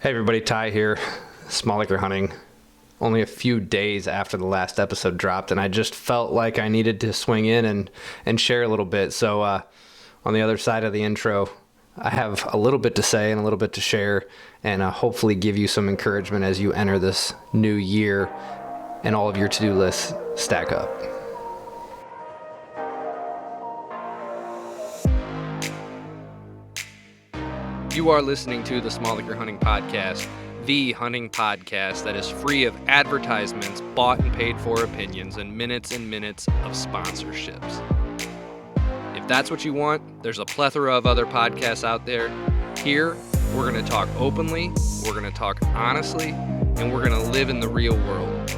Hey everybody, Ty here, Small Liquor Hunting. Only a few days after the last episode dropped, and I just felt like I needed to swing in and share a little bit. So on the other side of the intro, I have a little bit to say and a little bit to share, and hopefully give you some encouragement as you enter this new year and all of your to-do lists stack up. You are listening to the Small Liquor Hunting Podcast, the hunting podcast that is free of advertisements, bought and paid for opinions, and minutes of sponsorships. If that's what you want, there's a plethora of other podcasts out there. Here, we're going to talk openly, we're going to talk honestly, and we're going to live in the real world,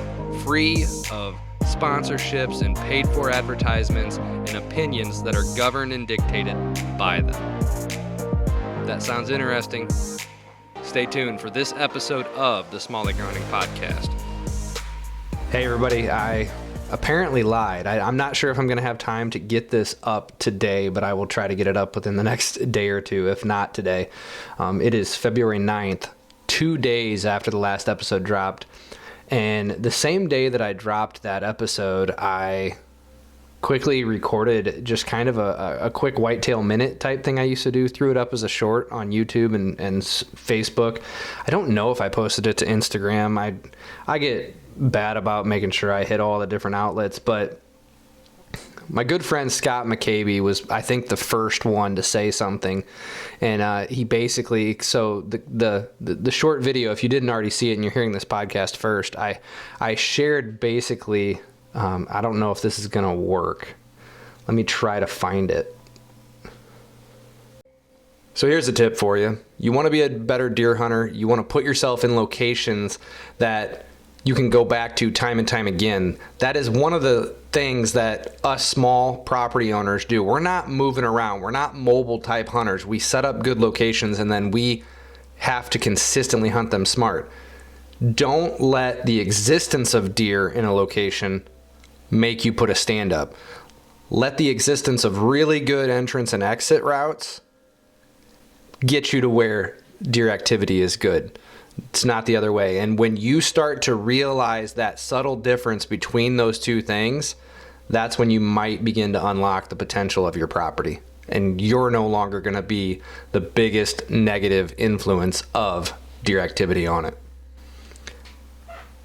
free of sponsorships and paid for advertisements and opinions that are governed and dictated by them. That sounds interesting. Stay tuned for this episode of the Small Liquor Hunting Podcast. Hey everybody, I apparently lied. I'm not sure if I'm going to have time to get this up today, but I will try to get it up within the next day or two, if not today. It is February 9th, 2 days after the last episode dropped. And the same day that I dropped that episode, I quickly recorded just kind of a quick whitetail minute type thing I used to do. Threw it up as a short on YouTube and Facebook. I don't know if I posted it to Instagram. I get bad about making sure I hit all the different outlets, but my good friend Scott McCabe was, I think, the first one to say something. And he basically, so the short video, if you didn't already see it and you're hearing this podcast first, I shared basically, I don't know if this is going to work. Let me try to find it. So here's a tip for you. You want to be a better deer hunter. You want to put yourself in locations that you can go back to time and time again. That is one of the things that us small property owners do. We're not moving around. We're not mobile type hunters. We set up good locations and then we have to consistently hunt them smart. Don't let the existence of deer in a location make you put a stand up. Let the existence of really good entrance and exit routes get you to where deer activity is good. It's not the other way. And when you start to realize that subtle difference between those two things, that's when you might begin to unlock the potential of your property. And you're no longer going to be the biggest negative influence of deer activity on it.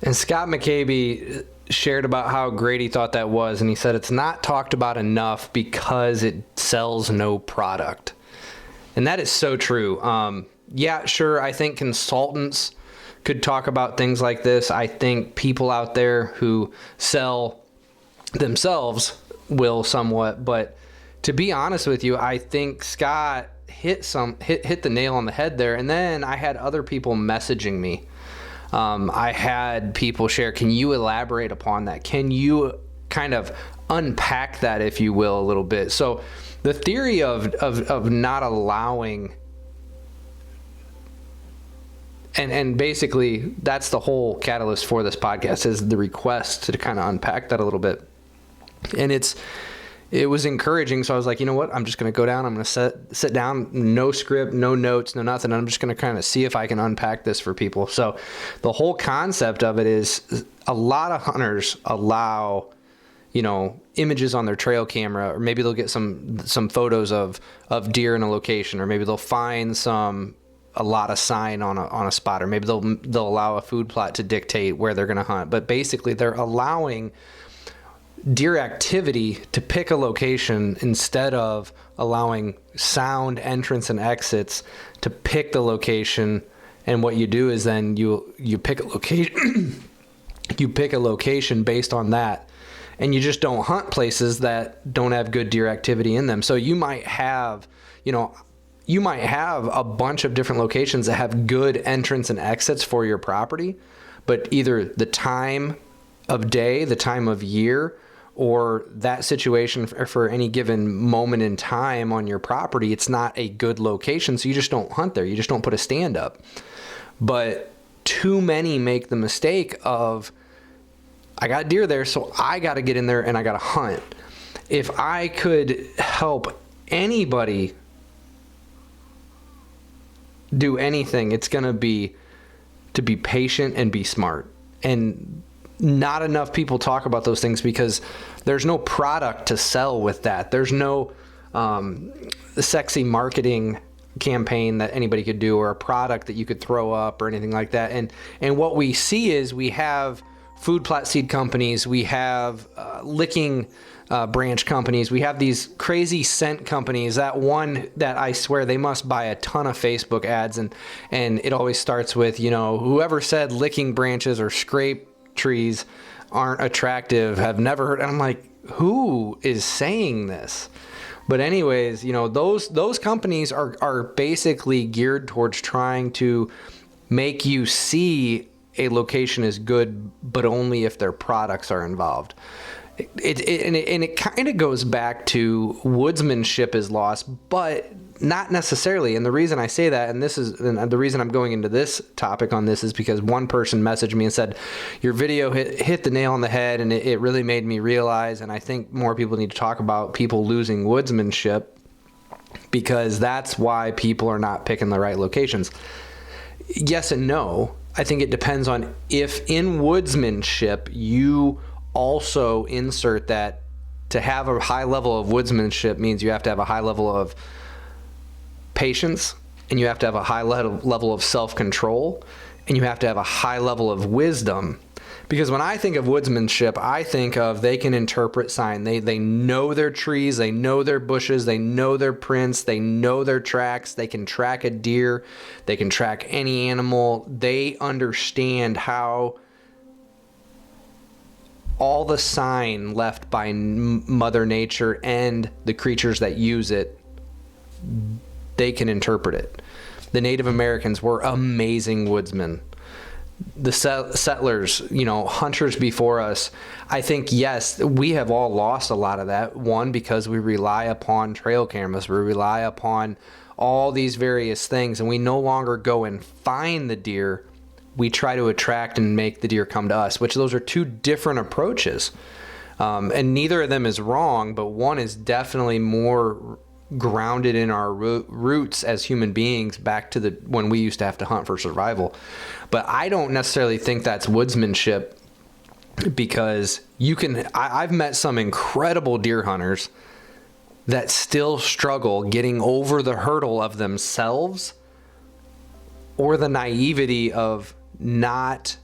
And Scott McCabe shared about how great he thought that was, and he said it's not talked about enough because it sells no product. And that is so true. Yeah, sure, I think consultants could talk about things like this. I think people out there who sell themselves will somewhat, but to be honest with you, I think Scott hit the nail on the head there. And then I had other people messaging me. I had people share, can you elaborate upon that? Can you kind of unpack that, if you will, a little bit? So the theory of not allowing, and basically that's the whole catalyst for this podcast, is the request to kind of unpack that a little bit. And it was encouraging. So I was like, you know what? I'm just going to go down. I'm going to sit down, no script, no notes, no nothing. I'm just going to kind of see if I can unpack this for people. So the whole concept of it is a lot of hunters allow, images on their trail camera, or maybe they'll get some photos of deer in a location, or maybe they'll find a lot of sign on a spot, or maybe they'll allow a food plot to dictate where they're going to hunt. But basically they're allowing deer activity to pick a location instead of allowing sound entrance and exits to pick the location. And what you do is then you pick a location you pick a location based on that, and you just don't hunt places that don't have good deer activity in them. So you might have a bunch of different locations that have good entrance and exits for your property, but either the time of day, the time of year, or that situation for any given moment in time on your property, it's not a good location, so you just don't hunt there. You just don't put a stand up. But too many make the mistake of, I got deer there, so I got to get in there and I got to hunt. If I could help anybody do anything, it's going to be to be patient and be smart. And not enough people talk about those things because there's no product to sell with that. There's no sexy marketing campaign that anybody could do, or a product that you could throw up or anything like that. And what we see is we have food plot seed companies, we have licking branch companies, we have these crazy scent companies. That one that I swear they must buy a ton of Facebook ads, and it always starts with, whoever said licking branches or scrape trees aren't attractive have never heard. And I'm like, who is saying this? But anyways, those companies are basically geared towards trying to make you see a location is good, but only if their products are involved. It kind of goes back to woodsmanship is lost, but not necessarily. And the reason I say that, and the reason I'm going into this topic on this, is because one person messaged me and said, your video hit the nail on the head, and it really made me realize, and I think more people need to talk about people losing woodsmanship, because that's why people are not picking the right locations. Yes and no. I think it depends on if in woodsmanship you also insert that to have a high level of woodsmanship means you have to have a high level of patience, and you have to have a high level of self-control, and you have to have a high level of wisdom. Because when I think of woodsmanship, I think of they can interpret sign. They know their trees, they know their bushes, they know their prints, they know their tracks, they can track a deer, they can track any animal. They understand how all the sign left by Mother Nature and the creatures that use it, they can interpret it. The Native Americans were amazing woodsmen. The settlers, hunters before us, I think, yes, we have all lost a lot of that. One, because we rely upon trail cameras, we rely upon all these various things, and we no longer go and find the deer. We try to attract and make the deer come to us, which those are two different approaches. And neither of them is wrong, but one is definitely more grounded in our roots as human beings back to when we used to have to hunt for survival. But I don't necessarily think that's woodsmanship, because I've met some incredible deer hunters that still struggle getting over the hurdle of themselves or the naivety of not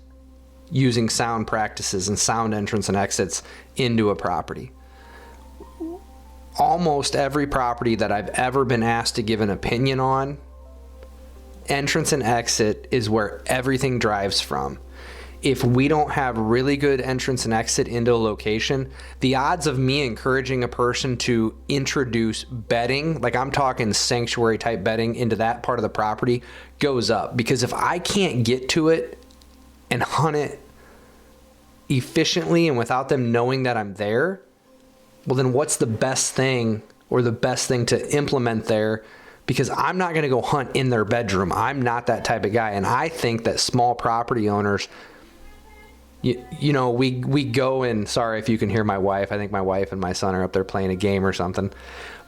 using sound practices and sound entrance and exits into a property. Almost every property that I've ever been asked to give an opinion on, entrance and exit is where everything drives from. If we don't have really good entrance and exit into a location, the odds of me encouraging a person to introduce bedding, like I'm talking sanctuary type bedding, into that part of the property goes up. Because if I can't get to it and hunt it efficiently and without them knowing that I'm there, well, then what's the best thing to implement there? Because I'm not going to go hunt in their bedroom. I'm not that type of guy. And I think that small property owners, we go and, sorry if you can hear my wife. I think my wife and my son are up there playing a game or something.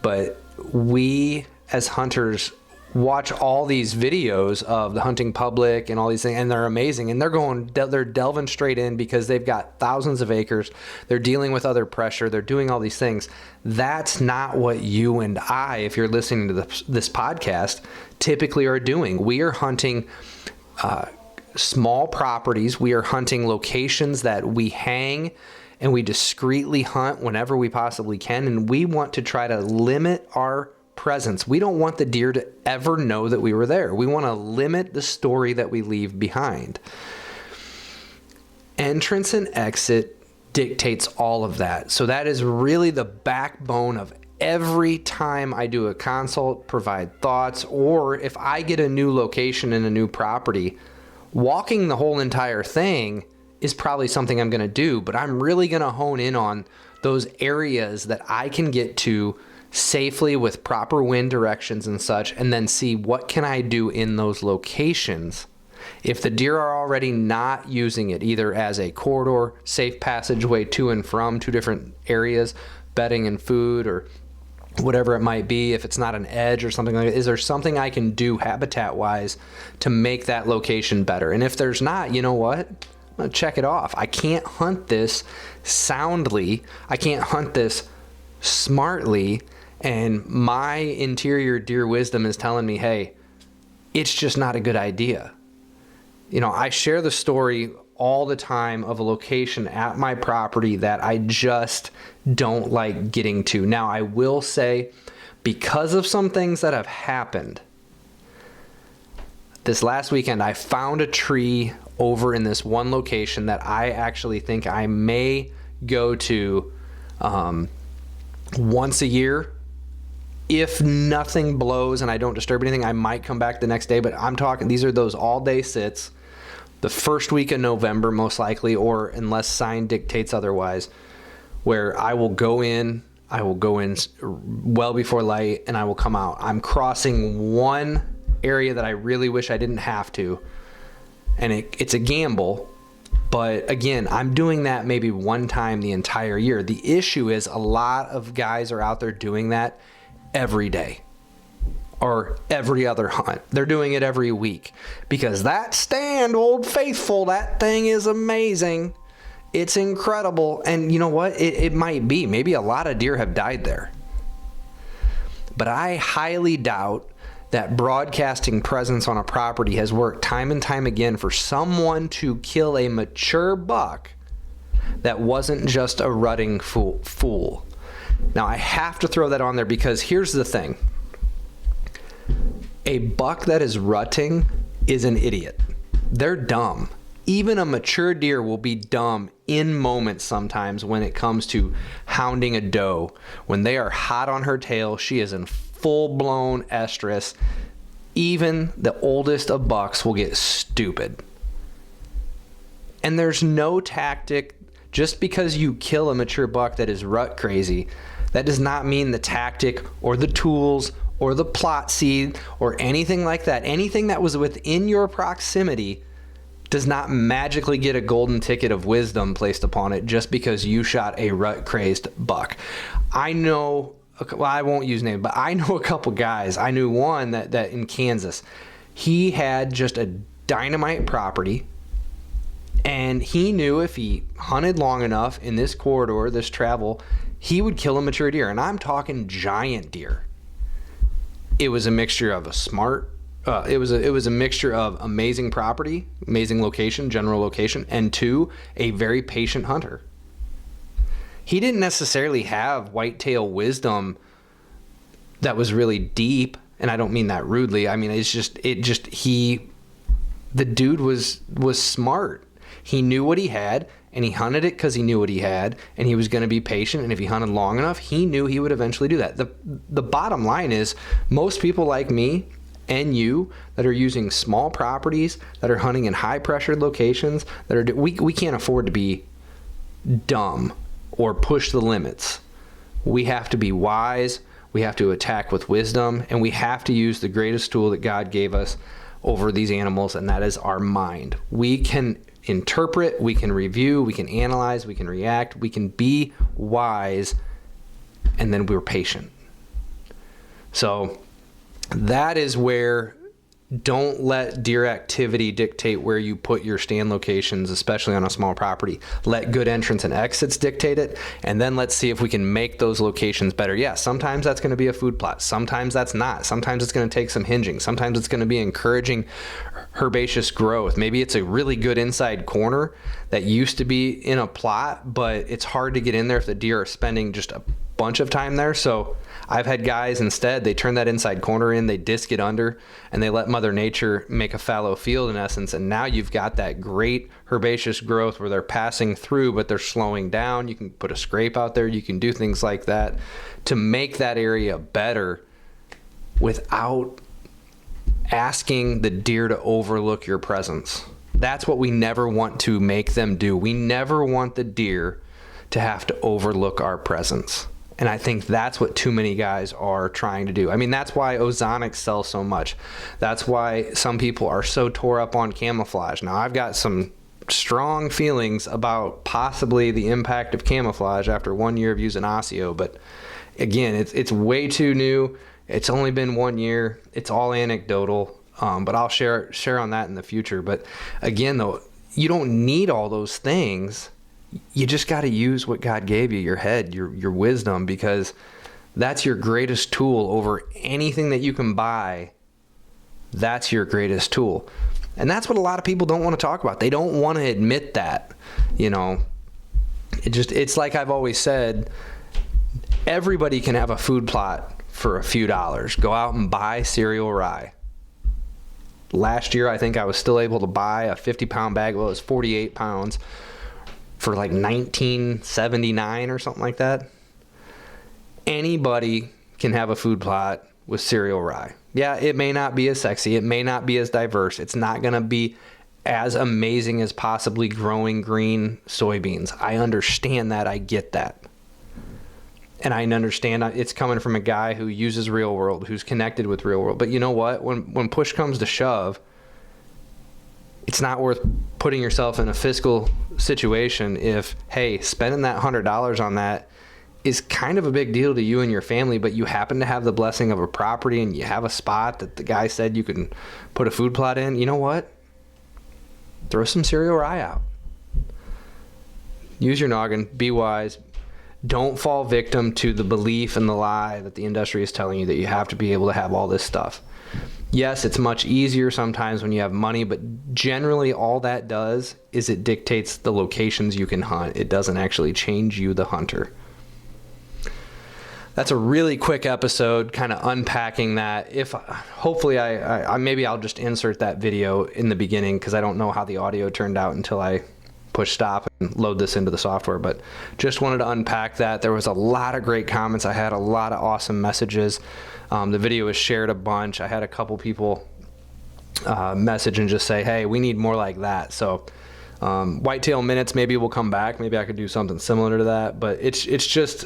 But we as hunters watch all these videos of the hunting public and all these things, and they're amazing, and they're delving straight in because they've got thousands of acres. They're dealing with other pressure. They're doing all these things. That's not what you and I, if you're listening to this podcast, typically are doing. We are hunting small properties. We are hunting locations that we hang and we discreetly hunt whenever we possibly can, and we want to try to limit our presence. We don't want the deer to ever know that we were there. We want to limit the story that we leave behind. Entrance and exit dictates all of that. So that is really the backbone of every time I do a consult, provide thoughts, or if I get a new location in a new property, walking the whole entire thing is probably something I'm going to do, but I'm really going to hone in on those areas that I can get to safely with proper wind directions and such, and then see what can I do in those locations. If the deer are already not using it either as a corridor, safe passageway to and from two different areas, bedding and food, or whatever it might be, if it's not an edge or something like that, is there something I can do habitat wise to make that location better? And if there's not, you know what? I'm gonna check it off. I can't hunt this soundly. I can't hunt this smartly. And my interior deer wisdom is telling me, hey, it's just not a good idea. You know, I share the story all the time of a location at my property that I just don't like getting to. Now, I will say, because of some things that have happened, this last weekend, I found a tree over in this one location that I actually think I may go to once a year. If nothing blows and I don't disturb anything, I might come back the next day, but I'm talking, these are those all-day sits. The first week of November, most likely, or unless sign dictates otherwise, where I will go in well before light and I will come out. I'm crossing one area that I really wish I didn't have to, and it's a gamble, but again, I'm doing that maybe one time the entire year. The issue is a lot of guys are out there doing that every day or every other hunt. They're doing it every week because that stand, Old Faithful, that thing is amazing. It's incredible. And you know what? It might be. Maybe a lot of deer have died there. But I highly doubt that broadcasting presence on a property has worked time and time again for someone to kill a mature buck that wasn't just a rutting fool. Now, I have to throw that on there because here's the thing. A buck that is rutting is an idiot. They're dumb. Even a mature deer will be dumb in moments sometimes when it comes to hounding a doe. When they are hot on her tail, she is in full-blown estrus. Even the oldest of bucks will get stupid. And there's no tactic. Just because you kill a mature buck that is rut crazy, that does not mean the tactic or the tools or the plot seed or anything like that. Anything that was within your proximity does not magically get a golden ticket of wisdom placed upon it just because you shot a rut crazed buck. I know, well, I won't use names, but I know a couple guys. I knew one that in Kansas, he had just a dynamite property, and he knew if he hunted long enough in this corridor, this travel, he would kill a mature deer. And I'm talking giant deer. It was a mixture of it was a mixture of amazing property, amazing location, general location, and two, a very patient hunter. He didn't necessarily have whitetail wisdom that was really deep, and I don't mean that rudely. I mean, the dude was smart. He knew what he had, and he hunted it because he knew what he had, and he was going to be patient, and if he hunted long enough, he knew he would eventually do that. The bottom line is, most people like me and you that are using small properties, that are hunting in high-pressured locations, we can't afford to be dumb or push the limits. We have to be wise, we have to attack with wisdom, and we have to use the greatest tool that God gave us over these animals, and that is our mind. We can interpret, we can review, we can analyze, we can react, we can be wise, and then we're patient. So that is where, don't let deer activity dictate where you put your stand locations, especially on a small property. Let good entrance and exits dictate it, and then let's see if we can make those locations better. Yeah, sometimes that's going to be a food plot. Sometimes that's not. Sometimes it's going to take some hinging. Sometimes it's going to be encouraging herbaceous growth. Maybe it's a really good inside corner that used to be in a plot, but it's hard to get in there if the deer are spending just a bunch of time there. So I've had guys, instead, they turn that inside corner in, they disc it under, and they let Mother Nature make a fallow field in essence. And now you've got that great herbaceous growth where they're passing through, but they're slowing down. You can put a scrape out there. You can do things like that to make that area better without asking the deer to overlook your presence. That's what we never want to make them do. We never want the deer to have to overlook our presence. And I think that's what too many guys are trying to do. I mean, that's why ozonics sell so much. That's why some people are so tore up on camouflage. Now, I've got some strong feelings about possibly the impact of camouflage after 1 year of using Osseo, but again, it's way too new. It's only been 1 year. It's all anecdotal, but I'll share on that in the future. But again, though, you don't need all those things. You just got to use what God gave you, your head, your wisdom, because that's your greatest tool over anything that you can buy. That's your greatest tool. And that's what a lot of people don't want to talk about. They don't want to admit that, it's like I've always said, everybody can have a food plot for a few dollars. Go out and buy cereal rye. Last year, I think I was still able to buy a 50-pound bag. Well, it was 48 pounds for like $19.79 or something like that. Anybody can have a food plot with cereal rye. Yeah, it may not be as sexy. It may not be as diverse. It's not going to be as amazing as possibly growing green soybeans. I understand that. I get that. And I understand it's coming from a guy who uses real world, who's connected with real world. But you know what? When push comes to shove, it's not worth putting yourself in a fiscal situation if, hey, spending that $100 on that is kind of a big deal to you and your family, but you happen to have the blessing of a property and you have a spot that the guy said you can put a food plot in. You know what? Throw some cereal rye out. Use your noggin. Be wise. Don't fall victim to the belief and the lie that the industry is telling you that you have to be able to have all this stuff. Yes, it's much easier sometimes when you have money, but generally all that does is it dictates the locations you can hunt. It doesn't actually change you, the hunter. That's a really quick episode, kind of unpacking that. Hopefully I maybe I'll just insert that video in the beginning, because I don't know how the audio turned out until I push stop and load this into the software, but just wanted to unpack that. There was a lot of great comments. I had a lot of awesome messages. The video was shared a bunch. I had a couple people message and just say, hey, we need more like that. So whitetail minutes maybe will come back. Maybe I could do something similar to that, but it's just,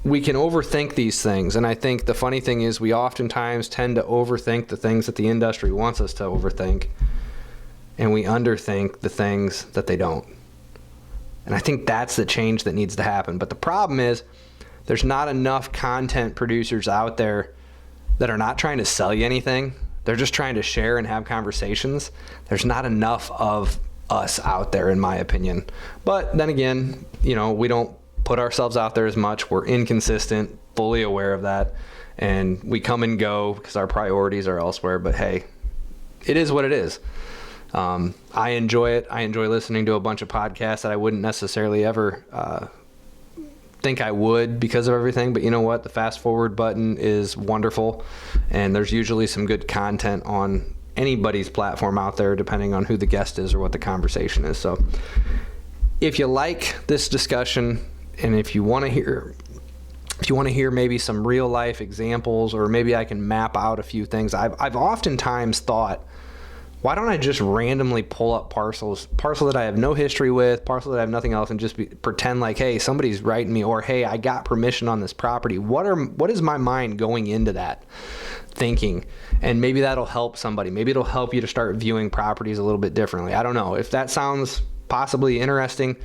we can overthink these things. And I think the funny thing is we oftentimes tend to overthink the things that the industry wants us to overthink, and we underthink the things that they don't. And I think that's the change that needs to happen. But the problem is there's not enough content producers out there that are not trying to sell you anything. They're just trying to share and have conversations. There's not enough of us out there, in my opinion. But then again, we don't put ourselves out there as much. We're inconsistent, fully aware of that. And we come and go because our priorities are elsewhere. But hey, it is what it is. I enjoy it. I enjoy listening to a bunch of podcasts that I wouldn't necessarily ever think I would because of everything. But you know what? The fast forward button is wonderful. And there's usually some good content on anybody's platform out there, depending on who the guest is or what the conversation is. So if you like this discussion, and if you want to hear maybe some real life examples, or maybe I can map out a few things, I've oftentimes thought, why don't I just randomly pull up parcel that I have no history with, parcel that I have nothing else, and just pretend like, hey, somebody's writing me, or hey, I got permission on this property. What is my mind going into that thinking? And maybe that'll help somebody. Maybe it'll help you to start viewing properties a little bit differently. I don't know. If that sounds possibly interesting,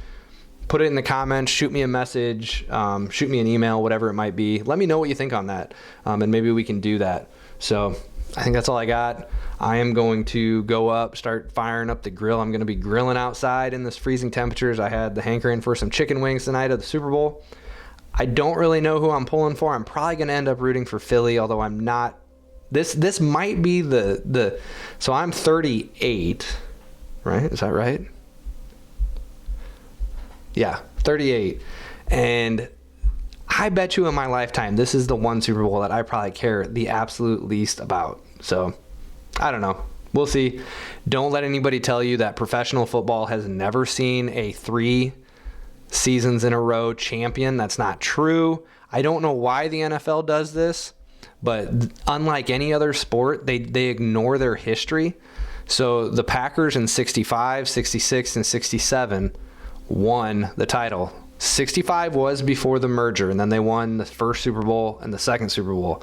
put it in the comments, shoot me a message, shoot me an email, whatever it might be. Let me know what you think on that, and maybe we can do that. So I think that's all I got. I am going to go up, start firing up the grill. I'm going to be grilling outside in this freezing temperatures. I had the hankering for some chicken wings tonight at the Super Bowl. I don't really know who I'm pulling for. I'm probably going to end up rooting for Philly, although I'm not. This might be so I'm 38, right? Is that right? Yeah, 38. And I bet you in my lifetime, this is the one Super Bowl that I probably care the absolute least about. So I don't know. We'll see. Don't let anybody tell you that professional football has never seen a 3 seasons in a row champion. That's not true. I don't know why the NFL does this, but unlike any other sport, they ignore their history. So the Packers in 65, 66, and 67 won the title. 65 was before the merger, and then they won the first Super Bowl and the second Super Bowl.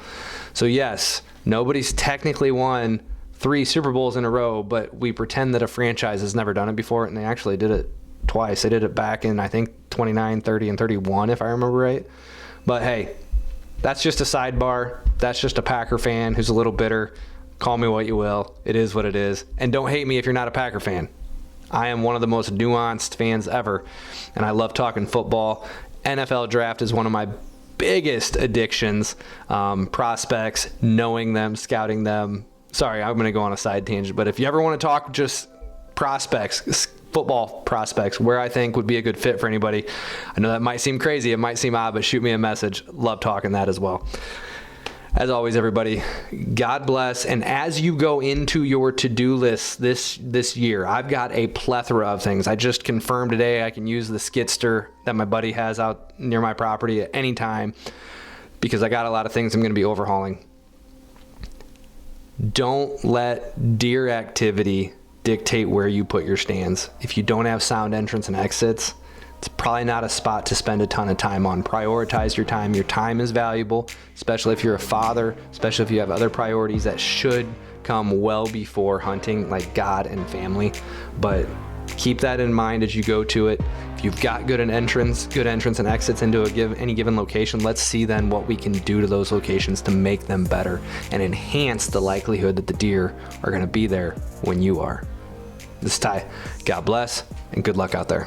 So yes, nobody's technically won 3 Super Bowls in a row, but we pretend that a franchise has never done it before, and they actually did it twice. I did it back in, I think, 29, 30, and 31, if I remember right. But hey, that's just a sidebar. That's just a Packer fan who's a little bitter. Call me what you will. It is what it is. And don't hate me if you're not a Packer fan. I am one of the most nuanced fans ever, and I love talking football. NFL draft is one of my biggest addictions. Prospects, knowing them, scouting them. Sorry, I'm going to go on a side tangent, but if you ever want to talk just prospects, football prospects, where I think would be a good fit for anybody, I know that might seem crazy, it might seem odd, but shoot me a message. Love talking that as well. As always, everybody, God bless. And as you go into your to-do list this year, I've got a plethora of things. I just confirmed today I can use the skidster that my buddy has out near my property at any time because I got a lot of things I'm going to be overhauling. Don't let deer activity dictate where you put your stands. If you don't have sound entrance and exits, it's probably not a spot to spend a ton of time on. Prioritize your time. Your time is valuable, especially if you're a father, especially if you have other priorities that should come well before hunting, like God and family. But keep that in mind as you go to it. If you've got good entrance and exits into any given location, let's see then what we can do to those locations to make them better and enhance the likelihood that the deer are going to be there when you are. This is Ty. God bless and good luck out there.